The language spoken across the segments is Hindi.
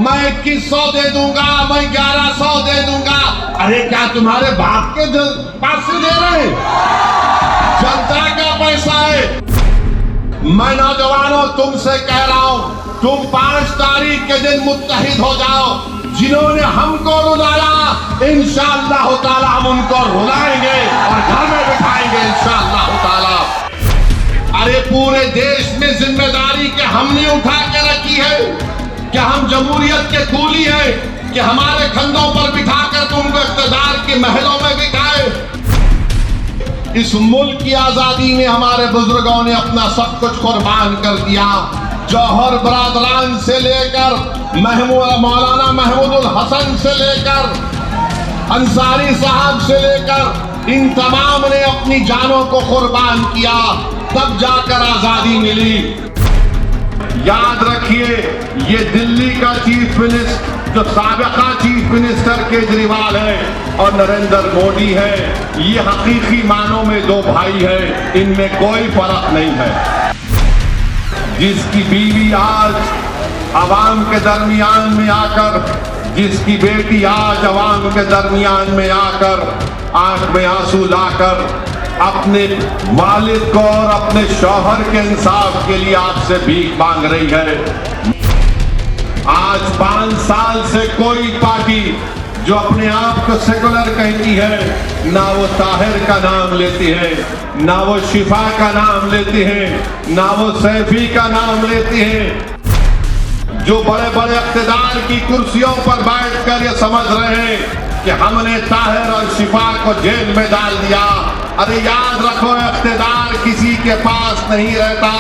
मैं 2100 दे दूंगा, मैं 1100 दे दूंगा। अरे क्या तुम्हारे बाप के पास से दे रहे हैं? जनता का पैसा है। मैं नौजवानों तुमसे कह रहा हूं, तुम 5 तारीख के दिन मुत्तहिद हो जाओ। जिन्होंने हमको रुलाया, इंशाअल्लाह ताला हम उनको रुलाएंगे और घर में बिठाएंगे इंशाअल्लाह ताला। अरे पूरे देश में जिम्मेदारी के हमने उठा के रखी है। क्या हम जमहूरियत के कूली हैं कि हमारे कंधों पर बिठाकर तुमको इख्तिदार के महलों में बिठाए? इस मुल्क की आजादी में हमारे बुजुर्गों ने अपना सब कुछ कुर्बान कर दिया। जौहर बरादरान से लेकर मौलाना महमूदुल हसन से लेकर अंसारी साहब से लेकर इन तमाम ने अपनी जानों को कुर्बान किया, तब जाकर आजादी मिली। याद रखिए, ये दिल्ली का चीफ मिनिस्टर जो साबिका चीफ मिनिस्टर केजरीवाल है और नरेंद्र मोदी है, ये हकीकी मानों में दो भाई हैं, इनमें कोई फर्क नहीं है। जिसकी बीवी आज अवाम के दरमियान में आकर, जिसकी बेटी आज अवाम के दरमियान में आकर आंख में आंसू लाकर अपने वालिद को और अपने शौहर के इंसाफ के लिए आपसे भीख मांग रही है। आज 5 साल से कोई पार्टी जो अपने आप को सेकुलर कहती है, ना वो ताहिर का नाम लेती है, ना वो शिफा का नाम लेती है, ना वो सैफी का नाम लेती है। जो बड़े बड़े इख्तिदार की कुर्सियों पर बैठकर ये समझ रहे हैं कि हमने ताहिर और शिफा को जेल में डाल दिया। अरे याद रखो, इख्तिदार किसी के पास नहीं रहता,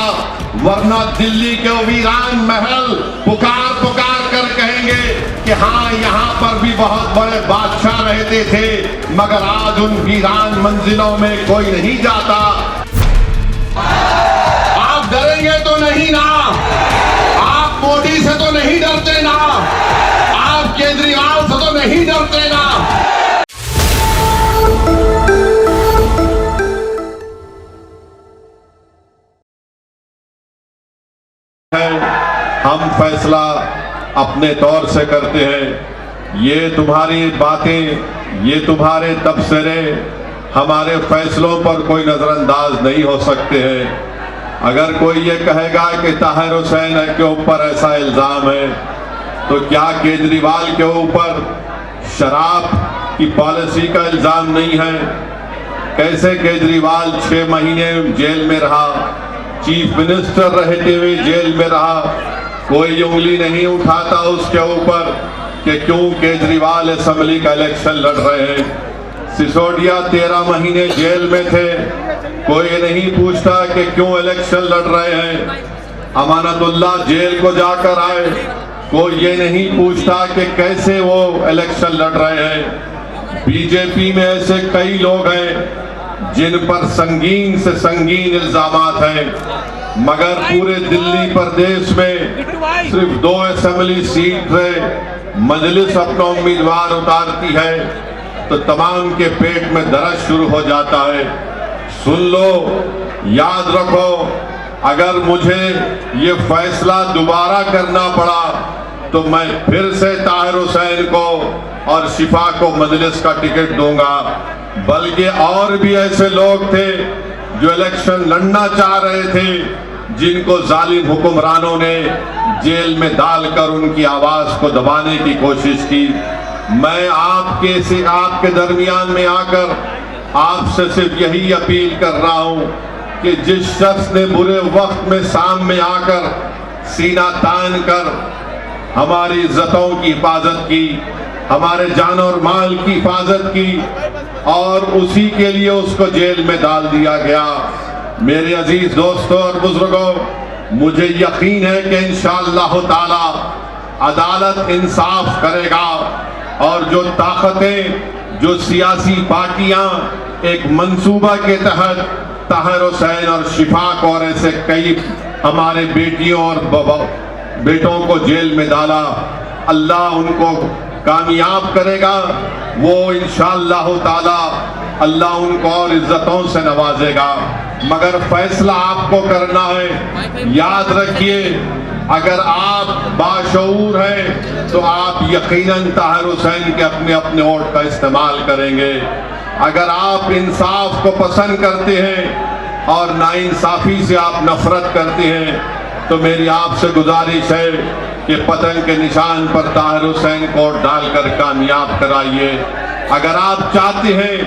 वरना दिल्ली के वीरान महल पुकार पुकार कर कहेंगे कि हाँ, यहाँ पर भी बहुत बड़े बादशाह रहते थे, मगर आज उन वीरान मंजिलों में कोई नहीं जाता। आप डरेंगे तो नहीं ना? आप मोदी से तो नहीं डरते ना? आप केजरीवाल से तो नहीं डरते ना? हम फैसला अपने तौर से करते हैं। ये तुम्हारी बातें, ये तुम्हारे तबसरे हमारे फैसलों पर कोई नजरअंदाज नहीं हो सकते हैं। अगर कोई ये कहेगा कि ताहिर हुसैन के ऊपर ऐसा इल्जाम है, तो क्या केजरीवाल के ऊपर शराब की पॉलिसी का इल्जाम नहीं है? कैसे केजरीवाल 6 महीने जेल में रहा, चीफ मिनिस्टर रहते हुए जेल में रहा, कोई उंगली नहीं उठाता उसके ऊपर कि क्यों केजरीवाल असेंबली का इलेक्शन लड़ रहे हैं। सिसोदिया 13 महीने जेल में थे, कोई नहीं पूछता कि क्यों इलेक्शन लड़ रहे हैं। अमानतुल्लाह जेल को जाकर आए, कोई ये नहीं पूछता कि कैसे वो इलेक्शन लड़ रहे हैं। बीजेपी में ऐसे कई लोग हैं जिन पर संगीन से संगीन इल्जामात हैं, मगर पूरे दिल्ली प्रदेश में सिर्फ 2 असेंबली सीट से मजलिस अपना उम्मीदवार उतारती है तो तमाम के पेट में दर्द शुरू हो जाता है। सुन लो, याद रखो, अगर मुझे ये फैसला दोबारा करना पड़ा तो मैं फिर से ताहिर हुसैन को और शिफा को मजलिस का टिकट दूंगा। बल्कि और भी ऐसे लोग थे जो इलेक्शन लड़ना चाह रहे थे, जिनको जालिम हुक्मरानों ने जेल में डालकर उनकी आवाज को दबाने की कोशिश की। मैं आपके दरमियान में आकर आपसे सिर्फ यही अपील कर रहा हूं कि जिस शख्स ने बुरे वक्त में सामने आकर सीना तान कर हमारी इज्जतों की हिफाजत की, हमारे जान और माल की हिफाजत की, और उसी के लिए उसको जेल में डाल दिया गया। मेरे अजीज दोस्तों और बुजुर्गों, मुझे यकीन है कि इंशाअल्लाह ताला अदालत इंसाफ करेगा और जो ताकतें, जो सियासी पार्टियां एक मंसूबा के तहत ताहिर हुसैन और शिफा को और ऐसे कई हमारे बेटियों और बेटों को जेल में डाला, अल्लाह उनको कामयाब करेगा। वो इंशाअल्लाह ताला अल्लाह उनको और इज्जतों से नवाजेगा, मगर फैसला आपको करना है। याद रखिए, अगर आप बाशऊर हैं तो आप यकीनन ताहिर हुसैन के अपने अपने वोट का इस्तेमाल करेंगे। अगर आप इंसाफ को पसंद करते हैं और नाइंसाफी से आप नफरत करते हैं तो मेरी आपसे गुजारिश है कि पतंग के निशान पर ताहिर हुसैन को वोट डालकर कामयाब कराइए। अगर आप चाहते हैं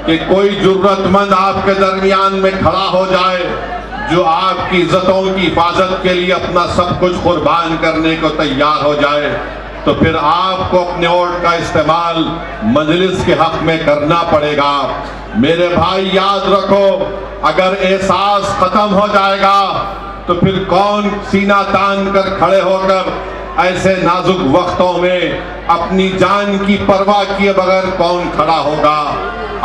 कि कोई जुर्रतमंद आपके दरमियान में खड़ा हो जाए जो आपकी इज्जतों की हिफाजत के लिए अपना सब कुछ कुर्बान करने को तैयार हो जाए तो फिर आपको अपने वोट का इस्तेमाल मजलिस के हक में करना पड़ेगा। मेरे भाई याद रखो, अगर एहसास खत्म हो जाएगा तो फिर कौन सीना तान कर खड़े होकर ऐसे नाजुक वक्तों में अपनी जान की परवाह किए बगैर कौन खड़ा होगा।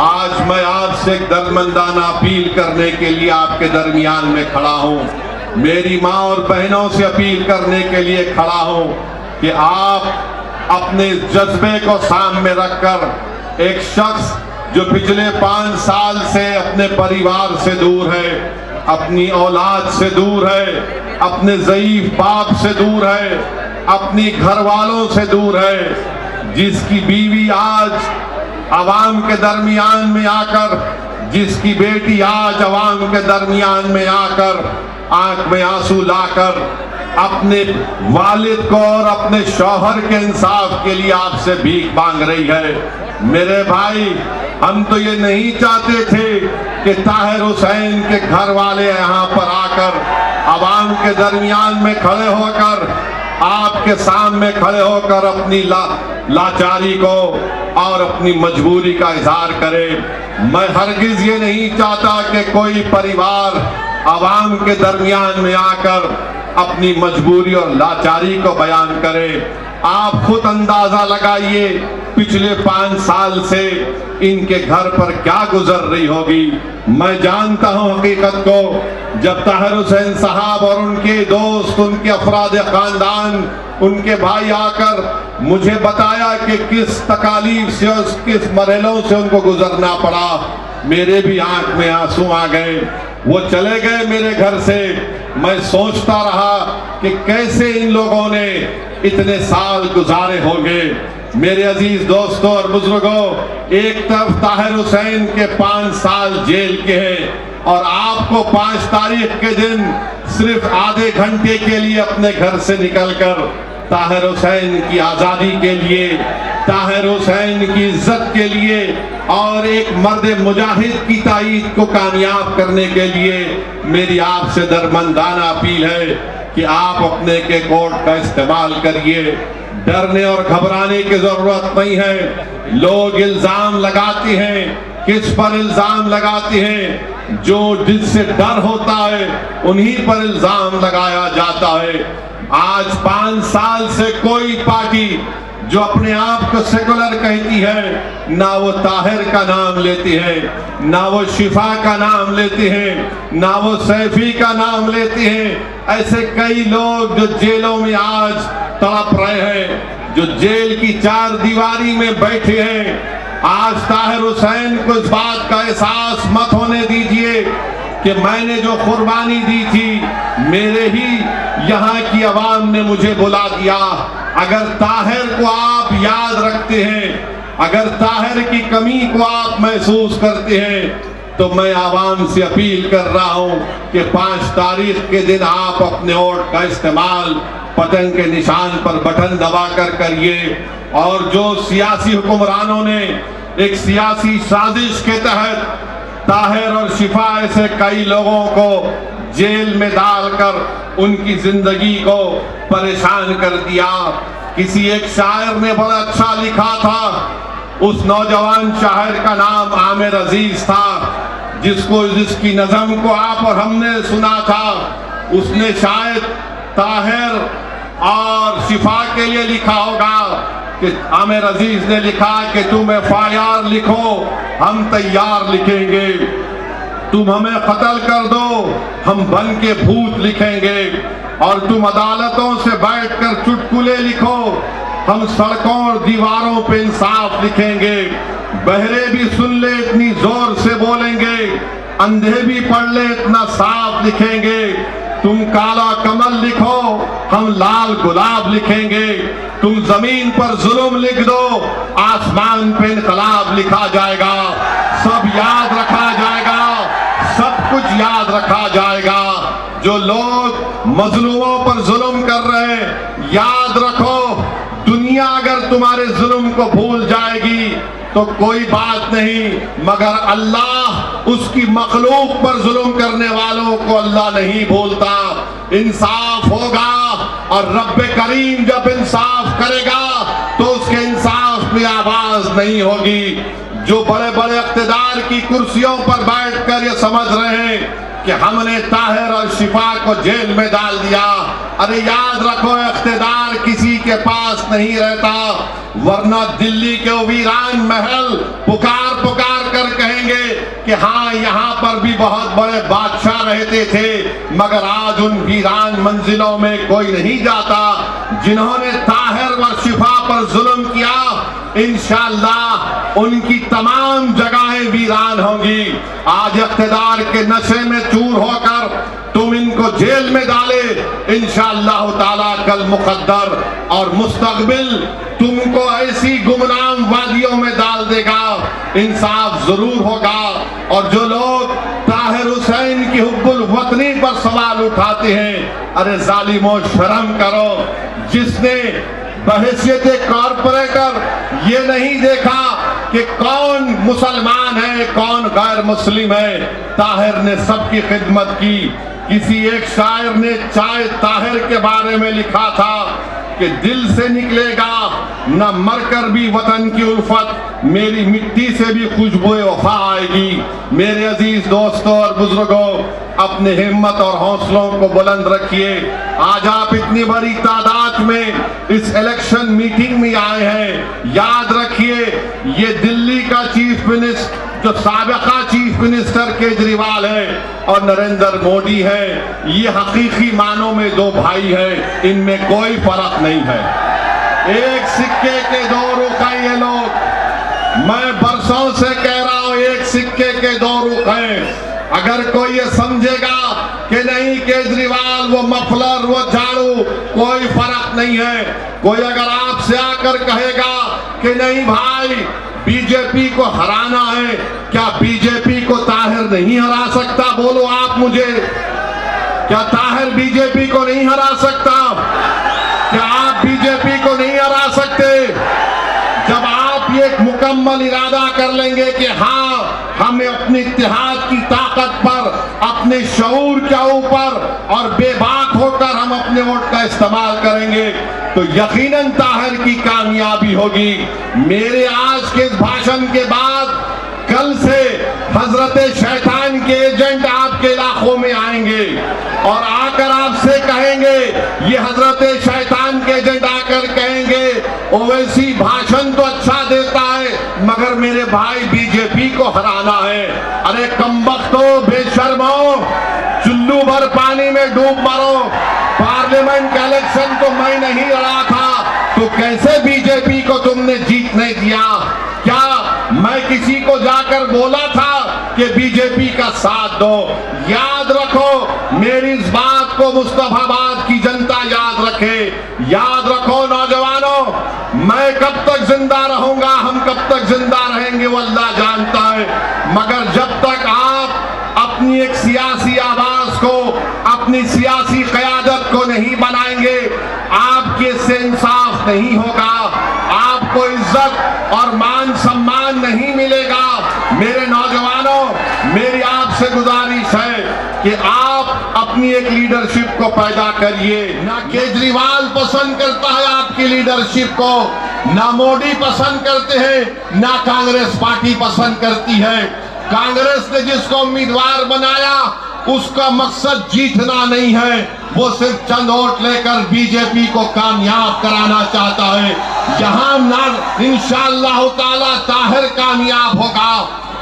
आज मैं आपसे एक दर्दमंदाना अपील करने के लिए आपके दरमियान में खड़ा हूं। मेरी माँ और बहनों से अपील करने के लिए खड़ा हूं कि आप अपने जज्बे को सामने रखकर एक शख्स जो पिछले 5 साल से अपने परिवार से दूर है, अपनी औलाद से दूर है, अपने ज़ईफ बाप से दूर है, अपनी घर वालों से दूर है, जिसकी बीवी आज अवाम के दरमियान में आकर, जिसकी बेटी आज अवाम के दरमियान में आकर आंख में आंसू लाकर अपने वालिद को और अपने शौहर के इंसाफ के लिए आपसे भीख मांग रही है। मेरे भाई, हम तो ये नहीं चाहते थे कि ताहिर हुसैन के घर वाले यहाँ पर आकर अवाम के दरमियान में खड़े होकर आपके सामने खड़े होकर अपनी लाचारी को और अपनी मजबूरी का इजहार करे। मैं हरगिज ये नहीं चाहता कि कोई परिवार अवाम के दरमियान में आकर अपनी मजबूरी और लाचारी को बयान करे। आप खुद अंदाजा लगाइए पिछले 5 साल से इनके घर पर क्या गुजर रही होगी। मैं जानता हूं हकीकत को, जब ताहिर हुसैन साहब और उनके दोस्त, उनके अफराद खानदान, उनके भाई आकर मुझे बताया कि किस तकालीफ से और किस मरहलों से उनको गुजरना पड़ा, मेरे भी आंख में आंसू आ गए। वो चले गए मेरे घर से। मैं सोचता रहा कि कैसे इन लोगों ने इतने साल गुजारे होंगे। मेरे अजीज दोस्तों और बुजुर्गों, एक तरफ ताहिर हुसैन के 5 साल जेल के हैं और आपको 5 तारीख के दिन सिर्फ आधे घंटे के लिए अपने घर से निकलकर ताहिर हुसैन की आज़ादी के लिए, ताहिर हुसैन की इज्जत के लिए और एक मर्द मुजाहिद की ताईद को कामयाब करने के लिए मेरी आपसे दरमंदाना अपील है कि आप अपने के कोड का इस्तेमाल करिए। डरने और घबराने की जरूरत नहीं है। लोग इल्जाम लगाते हैं, किस पर इल्जाम लगाते हैं? जो जिससे डर होता है उन्हीं पर इल्जाम लगाया जाता है। आज 5 साल से कोई पार्टी जो अपने आप को सेकुलर कहती है, ना वो ताहिर का नाम लेती है, ना वो शिफा का नाम लेते हैं, ना वो सैफी का नाम लेते हैं। ऐसे कई लोग जो जेलों में आज तड़प रहे हैं, जो जेल की 4 दीवारी में बैठे हैं। आज ताहिर हुसैन को इस बात का एहसास मत होने दीजिए कि मैंने जो कुर्बानी दी थी, मेरे ही यहाँ की आवाम ने मुझे बुला दिया। अगर ताहिर को आप याद रखते हैं, अगर ताहिर की कमी को आप महसूस करते हैं, तो मैं आवाम से अपील कर रहा हूं कि 5 तारीख के दिन आप अपने वोट का इस्तेमाल पतंग के निशान पर बटन दबाकर करिए। और जो सियासी हुक्मरानों ने एक सियासी साजिश के तहत ताहिर और शिफा ऐसे कई लोगों को जेल में डालकर उनकी जिंदगी को परेशान कर दिया। किसी एक शायर ने बड़ा अच्छा लिखा था, उस नौजवान शायर का नाम आमिर अजीज था, जिसकी नज़म को आप और हमने सुना था। उसने शायद ताहिर और शिफा के लिए लिखा होगा कि आमिर अजीज ने लिखा कि तुम FIR लिखो, हम तैयार लिखेंगे। तुम हमें कत्ल कर दो, हम बन के भूत लिखेंगे। और तुम अदालतों से बैठकर चुटकुले लिखो, हम सड़कों और दीवारों पे इंसाफ लिखेंगे। बहरे भी सुन ले इतनी जोर से बोलेंगे, अंधे भी पढ़ ले इतना साफ लिखेंगे। तुम काला कमल लिखो, हम लाल गुलाब लिखेंगे। तुम जमीन पर जुल्म लिख दो, आसमान पे इनकलाब लिखा जाएगा। सब याद रखा जाएगा, सब कुछ याद रखा जाएगा। जो लोग मजलूमों पर जुल्म कर रहे हैं, याद रखो, दुनिया अगर तुम्हारे जुल्म को भूल जाएगी तो कोई बात नहीं, मगर अल्लाह उसकी मखलूक पर जुल्म करने वालों को अल्लाह नहीं भूलता। इंसाफ होगा और रब्बे करीम जब इंसाफ करेगा तो उसके इंसाफ में आवाज नहीं होगी। जो बड़े बड़े इख्तिदार की कुर्सियों पर बैठकर ये समझ रहे हैं कि हमने ताहिर और शिफा को जेल में डाल दिया, अरे याद रखो, इख्तिदार किसी के पास नहीं रहता, वरना दिल्ली के वीरान महल पुकार पुकार कर कहेंगे कि हाँ यहाँ पर भी बहुत बड़े बादशाह रहते थे, मगर आज उन वीरान मंजिलों में कोई नहीं जाता। जिन्होंने ताहिर व शिफा पर जुल्म किया, इंशाअल्लाह उनकी तमाम जगहें वीरान होंगी। आज इख्तिदार के नशे में चूर होकर तुम इनको जेल में डाले, इंशाअल्लाह ताला कल मुकद्दर और मुस्तकबिल तुमको ऐसी गुमनाम वादियों में डाल देगा। इंसाफ जरूर होगा। और जो लोग ताहिर हुसैन की हुब्बुल वतनी पर सवाल उठाते हैं, अरे जालिमों शर्म करो। जिसने बहैसियत कॉरपोरेटर ये नहीं देखा कि कौन मुसलमान है कौन गैर मुस्लिम है, ताहिर ने सबकी खिदमत की। किसी एक शायर ने चाय ताहिर के बारे में लिखा था कि दिल से निकलेगा न मरकर भी वतन की उल्फत, मेरी मिट्टी से भी खुशबुए वफा आएगी। मेरे अजीज दोस्तों और बुजुर्गों, अपने हिम्मत और हौसलों को बुलंद रखिए। आज आप इतनी बड़ी तादाद में इस इलेक्शन मीटिंग में आए हैं, याद रखिए ये दिल्ली का चीफ मिनिस्टर, जो साबिका चीफ मिनिस्टर केजरीवाल है और नरेंद्र मोदी है, ये हकीकी मानों में दो भाई हैं, इनमें कोई फर्क नहीं है। एक सिक्के के दो रुख हैं ये लोग। मैं बरसों से कह रहा हूं, एक सिक्के के दो रुख हैं। अगर कोई ये समझेगा कि नहीं केजरीवाल वो मफलर वो झाड़ू कोई फर्क नहीं है, कोई अगर आपसे आकर कहेगा कि नहीं भाई बीजेपी को हराना है, क्या बीजेपी को ताहिर नहीं हरा सकता? बोलो आप मुझे, क्या ताहिर बीजेपी को नहीं हरा सकता? क्या आप बीजेपी को नहीं हरा सकते? जब आप ये मुकम्मल इरादा कर लेंगे कि हाँ हमें अपने इत्तेहाद की ताकत पर, अपने शऊर के ऊपर और बेबाक होकर हम अपने वोट का इस्तेमाल करेंगे तो यकीनन ताहिर की कामयाबी होगी। मेरे आज के इस भाषण के बाद कल से हजरत शैतान के एजेंट आपके इलाकों में आएंगे और आकर आपसे कहेंगे, ये हजरत शैतान के एजेंट आकर कहेंगे ओवैसी भाषण तो अच्छा देता है मगर मेरे भाई बीजेपी को हराना है। अरे कमबख्तो, बेशर्मो, चुल्लू भर पानी में डूब मरो। पार्लियामेंट का इलेक्शन तो मैं नहीं लड़ा था तो कैसे बीजेपी को तुमने जीतने दिया? क्या मैं किसी को जाकर बोला था कि बीजेपी का साथ दो? याद रखो, मेरी इस बात को मुस्तफाबाद की जनता याद रखे। याद रखो नौजवानों, मैं कब तक जिंदा रहूंगा, हम कब तक जिंदा रहेंगे वो अल्लाह जानता है, मगर जब तक आप अपनी एक सियासी आवाज को, अपनी सियासी क़यादत को नहीं बनाएंगे, आपके इससे इंसाफ नहीं होगा, आपको इज्जत और मान सम्मान नहीं मिलेगा। मेरे नौजवानों, मेरी आपसे गुजारिश है कि आप अपनी एक लीडरशिप को पैदा करिए। ना केजरीवाल पसंद करता है आपकी लीडरशिप को, ना मोदी पसंद करते हैं, ना कांग्रेस पार्टी पसंद करती है। कांग्रेस ने जिसको उम्मीदवार बनाया उसका मकसद जीतना नहीं है, वो सिर्फ चंद वोट लेकर बीजेपी को कामयाब कराना चाहता है। यहाँ ना इंशाअल्लाह ताला ताहिर कामयाब होगा।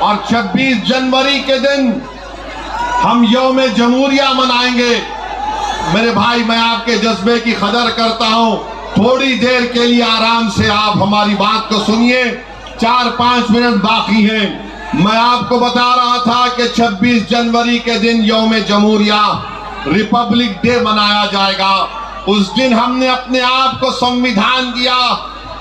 और 26 जनवरी के दिन हम यौम जमहूरिया मनाएंगे। मेरे भाई, मैं आपके जज्बे की कदर करता हूँ, थोड़ी देर के लिए आराम से आप हमारी बात को सुनिए, 4-5 मिनट बाकी हैं। मैं आपको बता रहा था कि 26 जनवरी के दिन यौम जमहूरिया, रिपब्लिक डे मनाया जाएगा। उस दिन हमने अपने आप को संविधान दिया,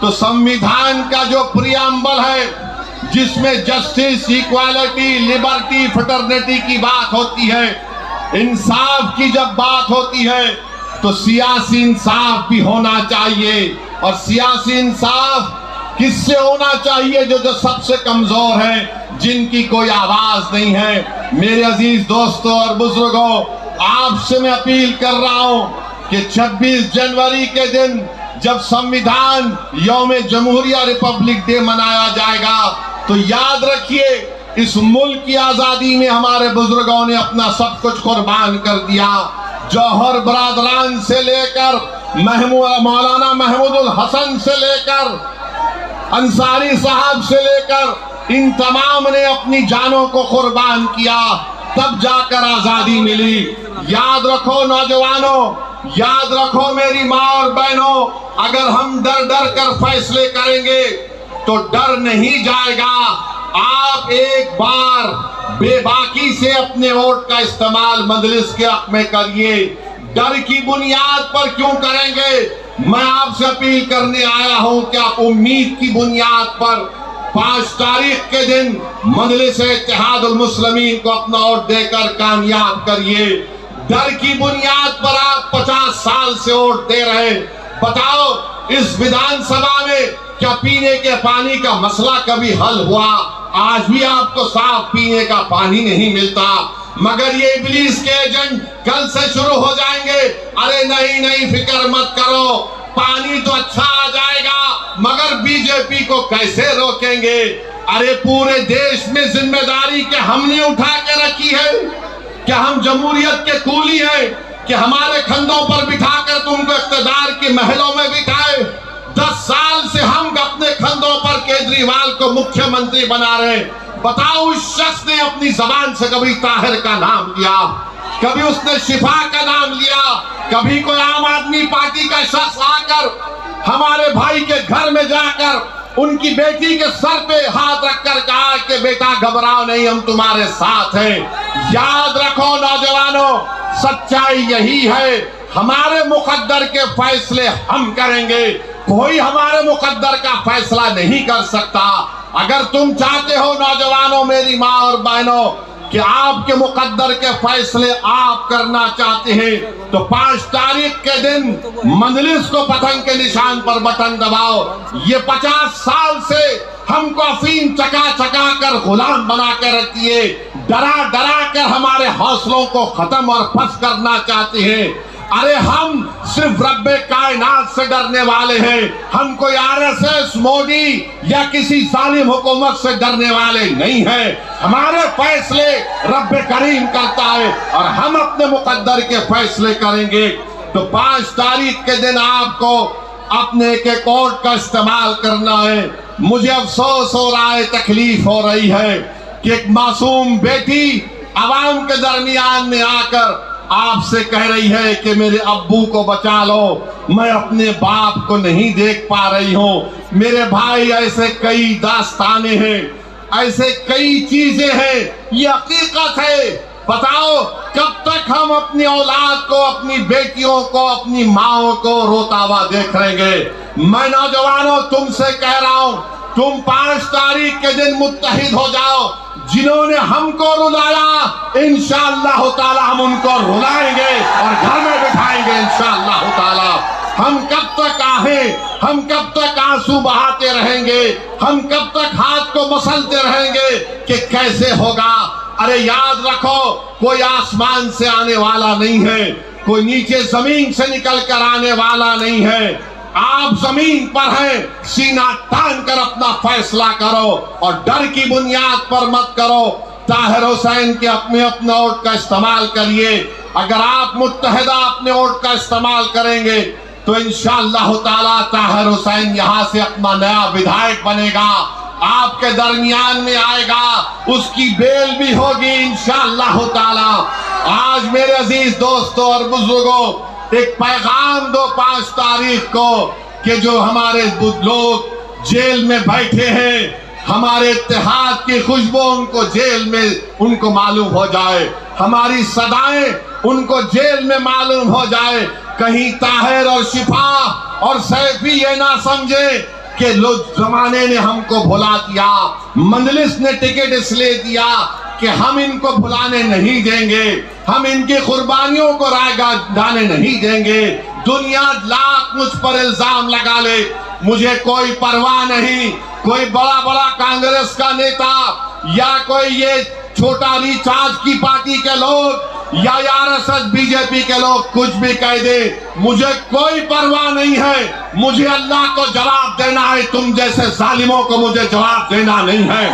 तो संविधान का जो प्रियम्बल है जिसमें जस्टिस, इक्वालिटी, लिबर्टी, फ्रेटर्निटी की बात होती है, इंसाफ की जब बात होती है तो सियासी इंसाफ भी होना चाहिए। और सियासी इंसाफ किससे होना चाहिए? जो सबसे कमजोर है, जिनकी कोई आवाज नहीं है। मेरे अजीज दोस्तों और बुजुर्गों, आपसे मैं अपील कर रहा हूं कि 26 जनवरी के दिन जब संविधान यौम जमहूरिया रिपब्लिक डे मनाया जाएगा, तो याद रखिए इस मुल्क की आजादी में हमारे बुजुर्गों ने अपना सब कुछ कुर्बान कर दिया। जौहर बरादरान से लेकर मौलाना महमूदुल हसन से लेकर अंसारी साहब से लेकर इन तमाम ने अपनी जानों को कुर्बान किया, तब जाकर आजादी मिली। याद रखो नौजवानों, याद रखो मेरी माँ और बहनों, अगर हम डर डर कर फैसले करेंगे तो डर नहीं जाएगा। आप एक बार बेबाकी से अपने वोट का इस्तेमाल मजलिस के हक में करिए। डर की बुनियाद पर क्यों करेंगे? मैं आपसे अपील करने आया हूं कि आप उम्मीद की बुनियाद पर 5 तारीख के दिन मजलिस इत्तेहादुल मुस्लिमीन को अपना वोट देकर कामयाब करिए। डर की बुनियाद पर आप 50 साल से वोट दे रहे। बताओ इस विधानसभा में क्या पीने के पानी का मसला कभी हल हुआ? आज भी आपको साफ पीने का पानी नहीं मिलता। मगर ये इब्लीस के एजेंट कल से शुरू हो जाएंगे, अरे नहीं नहीं फिक्र मत करो, पानी तो अच्छा आ जाएगा, मगर बीजेपी को कैसे रोकेंगे? अरे पूरे देश में जिम्मेदारी क्या हमने उठा के रखी है? क्या हम जमहूरियत के कूली हैं कि हमारे कंधों पर बिठाकर तुमको इख्तिदार के महलों में बिठाए? 10 साल से हम अपने कंधों पर केजरीवाल को मुख्यमंत्री बना रहे। बताओ उस शख्स ने अपनी जबान से कभी ताहिर का नाम लिया? कभी उसने शिफा का नाम लिया? कभी कोई आम आदमी पार्टी का शख्स आकर हमारे भाई के घर में जाकर उनकी बेटी के सर पे हाथ रखकर कहा कि बेटा घबराओ नहीं, हम तुम्हारे साथ हैं? याद रखो नौजवानों, सच्चाई यही है, हमारे मुकद्दर के फैसले हम करेंगे, कोई हमारे मुकद्दर का फैसला नहीं कर सकता। अगर तुम चाहते हो नौजवानों, मेरी माँ और बहनों, कि आपके मुकद्दर के फैसले आप करना चाहते हैं, तो 5 तारीख के दिन मजलिस को पतंग के निशान पर बटन दबाओ। ये 50 साल से हमको अफीम चका चका कर गुलाम बना के रखती है, डरा डरा कर हमारे हौसलों को खत्म और फंस करना चाहते हैं। अरे हम सिर्फ रब्बे कायनात से डरने वाले हैं, हम कोई आरएसएस, मोदी या किसी जालिम हुकूमत से डरने वाले नहीं हैं। हमारे फैसले रब्बे करीम करता है और हम अपने मुकद्दर के फैसले करेंगे। तो 5 तारीख के दिन आपको अपने के कोर्ट का इस्तेमाल करना है। मुझे अफसोस हो रहा है, तकलीफ हो रही है कि एक मासूम बेटी आवाम के दरमियान में आकर आपसे कह रही है कि मेरे अब्बू को बचा लो, मैं अपने बाप को नहीं देख पा रही हूँ। मेरे भाई, ऐसे कई दास्ताने हैं, ऐसे कई चीजें हैं, ये हकीकत है। बताओ कब तक हम अपनी औलाद को, अपनी बेटियों को, अपनी माओ को रोता हुआ देख रहेंगे? मैं नौजवानों तुमसे कह रहा हूँ, तुम 5 तारीख के दिन मुत्तहिद हो जाओ। जिन्होंने हमको रुलाया, इंशाअल्लाह ताला हम उनको रुलाएंगे और घर में बिठाएंगे इंशाअल्लाह ताला। हम कब तक हम कब तक आंसू बहाते रहेंगे? हम कब तक हाथ को मसलते रहेंगे कि कैसे होगा? अरे याद रखो, कोई आसमान से आने वाला नहीं है, कोई नीचे जमीन से निकल कर आने वाला नहीं है। आप जमीन पर हैं, सीना तान कर अपना फैसला करो और डर की बुनियाद पर मत करो। ताहिर हुसैन के अपना वोट का इस्तेमाल करिए। अगर आप मुत्तहिदा अपने वोट का इस्तेमाल करेंगे तो इंशाअल्लाह ताला ताहिर हुसैन यहाँ से अपना नया विधायक बनेगा, आपके दरमियान में आएगा, उसकी बेल भी होगी इंशाअल्लाह ताला। आज मेरे अजीज दोस्तों और बुजुर्गों, एक पैगाम दो 5 तारीख को कि जो हमारे लोग जेल में बैठे हैं, हमारे इत्तेहाद की खुशबू उनको जेल में उनको मालूम हो जाए, हमारी सदाएं उनको जेल में मालूम हो जाए, कहीं ताहिर और शिफा और सैफी ये ना समझे कि लोग जमाने ने हमको भुला दिया, मंजलिस ने टिकट इसलिए दिया कि हम इनको भुलाने नहीं देंगे, हम इनकी कुर्बानियों को रायगा डालने नहीं देंगे। दुनिया लाख मुझ पर इल्जाम लगा ले, मुझे कोई परवाह नहीं। कोई बड़ा बड़ा कांग्रेस का नेता या कोई ये छोटा रिचार्ज की पार्टी के लोग या आरएसएस बीजेपी के लोग कुछ भी कह दे, मुझे कोई परवाह नहीं है। मुझे अल्लाह को जवाब देना है, तुम जैसे जालिमों को मुझे जवाब देना नहीं है।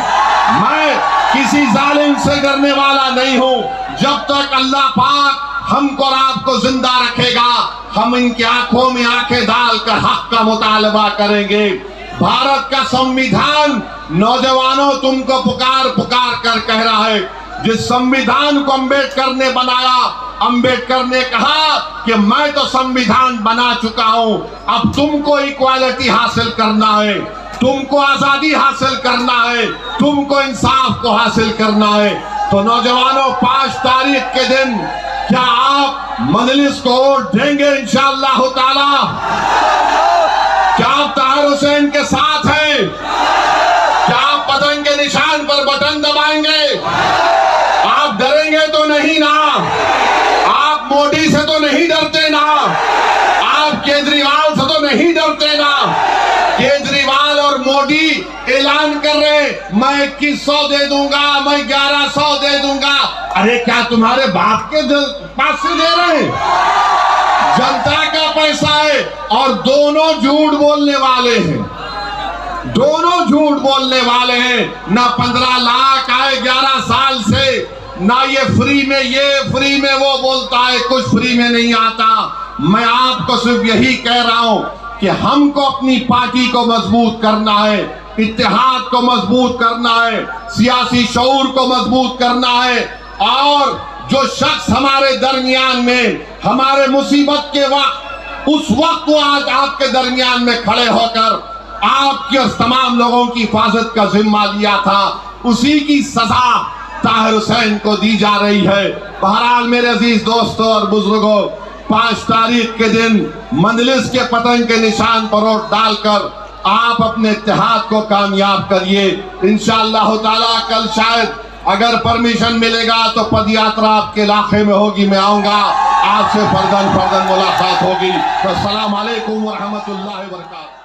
मैं किसी जालिम से डरने वाला नहीं हूं। जब तक अल्लाह पाक हमको और आपको जिंदा रखेगा, हम इनकी आंखों में आंखें डालकर हक का मुतालबा करेंगे। भारत का संविधान नौजवानों तुमको पुकार पुकार कर कह रहा है। जिस संविधान को अंबेडकर ने बनाया, अंबेडकर ने कहा कि मैं तो संविधान बना चुका हूं, अब तुमको इक्वालिटी हासिल करना है, तुमको आजादी हासिल करना है, तुमको इंसाफ को हासिल करना है। तो नौजवानों 5 तारीख के दिन क्या आप मजलिस को वोट देंगे इंशाअल्लाह ताला? क्या आप ताहिर हुसैन के साथ हैं? क्या आप पतंग के निशान पर बटन दबाएंगे? आप डरेंगे तो नहीं ना? आप मोदी से तो नहीं डरते ना? आप केजरीवाल से तो नहीं डरते ना? केजरीवाल और मोदी ऐलान कर रहे मैं 2100 दे दूंगा, मैं 1100 दे दूंगा। अरे क्या तुम्हारे बाप के पास से दे रहे हैं? जनता का पैसा है और दोनों झूठ बोलने वाले हैं, दोनों झूठ बोलने वाले हैं। ना 15 लाख आए 11 साल से, ना ये फ्री में वो बोलता है, कुछ फ्री में नहीं आता। मैं आपको सिर्फ यही कह रहा हूं कि हमको अपनी पार्टी को मजबूत करना है, इत्तेहाद को मजबूत करना है, सियासी शऊर को मजबूत करना है। और जो शख्स हमारे दरमियान में हमारे मुसीबत के वक्त उस वक्त वो आज आपके दरमियान में खड़े होकर आपके और तमाम लोगों की हिफाजत का जिम्मा लिया था, उसी की सजा ताहिर हुसैन को दी जा रही है। बहरहाल मेरे अजीज दोस्तों और बुजुर्गों, 5 तारीख के दिन मजलिस के पतंग के निशान पर वोट डालकर आप अपने इत्तेहाद को कामयाब करिए। इंशाअल्लाह ताला कल शायद अगर परमिशन मिलेगा तो पदयात्रा आपके इलाके में होगी, मैं आऊंगा, आपसे फर्दन मुलाकात होगी। तो अस्सलाम वालेकुम व रहमतुल्लाहि व बरकातहू।